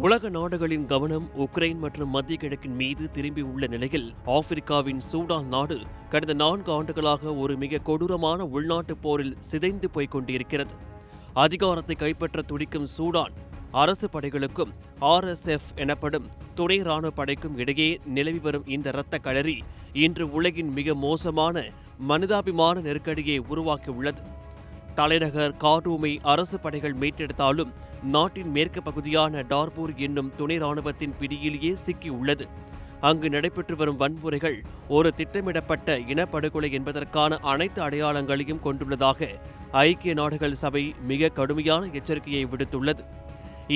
உலக நாடுகளின் கவனம் உக்ரைன் மற்றும் மத்திய கிழக்கின் மீது திரும்பியுள்ள நிலையில் ஆப்பிரிக்காவின் சூடான் நாடு கடந்த 4 ஆண்டுகளாக ஒரு மிக கொடூரமான உள்நாட்டுப் போரில் சிதைந்து போய்க் கொண்டிருக்கிறது. அதிகாரத்தை கைப்பற்ற துடிக்கும் சூடான் அரசு படைகளுக்கும் RSF எனப்படும் துணை ராணுவ படைக்கும் இடையே நிலவி வரும் இந்த இரத்த களரி இன்று உலகின் மிக மோசமான மனிதாபிமான நெருக்கடியை உருவாக்கியுள்ளது. தலைநகர் கார்டூமை அரசு படைகள் மீட்டெடுத்தாலும் நாட்டின் மேற்கு பகுதியான டார்பூர் என்னும் துணை ராணுவத்தின் பிடியிலேயே சிக்கியுள்ளது. அங்கு நடைபெற்று வரும் வன்முறைகள் ஒரு திட்டமிடப்பட்ட இனப்படுகொலை என்பதற்கான அனைத்து அடையாளங்களையும் கொண்டுள்ளதாக ஐக்கிய நாடுகள் சபை மிக கடுமையான எச்சரிக்கையை விடுத்துள்ளது.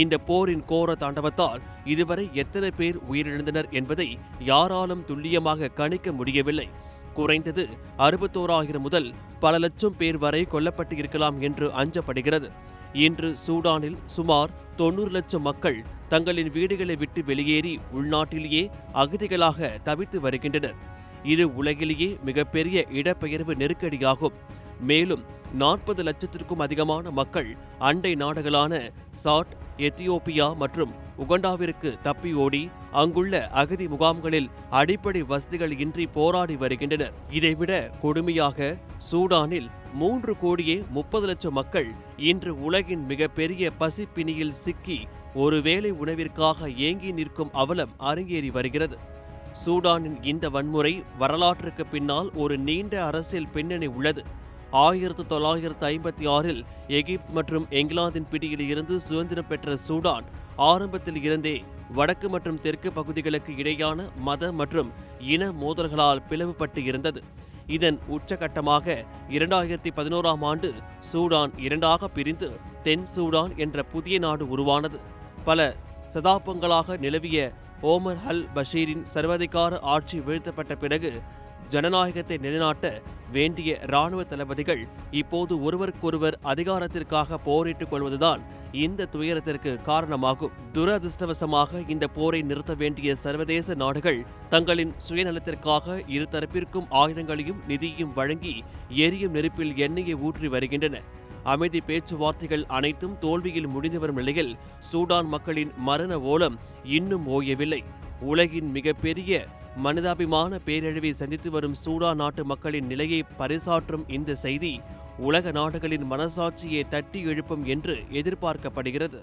இந்த போரின் கோர தாண்டவத்தால் இதுவரை எத்தனை பேர் உயிரிழந்தனர் என்பதை யாராலும் துல்லியமாக கணிக்க முடியவில்லை. குறைந்தது 61,000 முதல் பல லட்சம் பேர் வரை கொல்லப்பட்டு இருக்கலாம் என்று அஞ்சப்படுகிறது. இன்று சூடானில் சுமார் 90 லட்சம் மக்கள் தங்களின் வீடுகளை விட்டு வெளியேறி உள்நாட்டிலேயே அகதிகளாக தவித்து வருகின்றனர். இது உலகிலேயே மிகப்பெரிய இடப்பெயர்வு நெருக்கடியாகும். மேலும் 40 லட்சத்திற்கும் அதிகமான மக்கள் அண்டை நாடுகளான சாட், எத்தியோப்பியா மற்றும் உகண்டாவிற்கு தப்பி ஓடி அங்குள்ள அகதி முகாம்களில் அடிப்படை வசதிகள் இன்றி போராடி வருகின்றனர். இதைவிட கொடுமையாக சூடானில் 3,30,00,000 மக்கள் இன்று உலகின் மிகப்பெரிய பசிப்பிணியில் சிக்கி ஒருவேளை உணவிற்காக ஏங்கி நிற்கும் அவலம் அரங்கேறி வருகிறது. சூடானின் இந்த வன்முறை வரலாற்றுக்கு பின்னால் ஒரு நீண்ட அரசியல் பின்னணி உள்ளது. 1956இல் எகிப்து மற்றும் இங்கிலாந்தின் பிடியில் இருந்து சுதந்திரம் பெற்ற சூடான் ஆரம்பத்தில் இருந்தே வடக்கு மற்றும் தெற்கு பகுதிகளுக்கு இடையான மத மற்றும் இன மோதல்களால் பிளவுபட்டு இருந்தது. இதன் உச்சகட்டமாக 2011ஆம் ஆண்டு சூடான் இரண்டாக பிரிந்து தென் சூடான் என்ற புதிய நாடு உருவானது. பல சதாப்தங்களாக நிலவிய ஓமர் அல் பஷீரின் சர்வாதிகார ஆட்சி வீழ்த்தப்பட்ட பிறகு ஜனநாயகத்தை நிலைநாட்ட வேண்டிய இராணுவ தளபதிகள் இப்போது ஒருவருக்கொருவர் அதிகாரத்திற்காக போரிட்டுக் கொள்வதுதான் இந்த துயரத்திற்கு காரணமாகும். துரதிருஷ்டவசமாக இந்த போரை நிறுத்த வேண்டிய சர்வதேச நாடுகள் தங்களின் சுயநலத்திற்காக இருதரப்பிற்கும் ஆயுதங்களையும் நிதியும் வழங்கி எரியும் நெருப்பில் எண்ணெயை ஊற்றி வருகின்றன. அமைதி பேச்சுவார்த்தைகள் அனைத்தும் தோல்வியில் முடிந்து வரும் நிலையில் சூடான் மக்களின் மரண ஓலம் இன்னும் ஓயவில்லை. உலகின் மிகப்பெரிய மனிதாபிமான பேரழிவை சந்தித்து வரும் சூடான் நாட்டு மக்களின் நிலையை பறைசாற்றும் இந்த செய்தி உலக நாடுகளின் மனசாட்சியை தட்டி எழுப்பும் என்று எதிர்பார்க்கப்படுகிறது.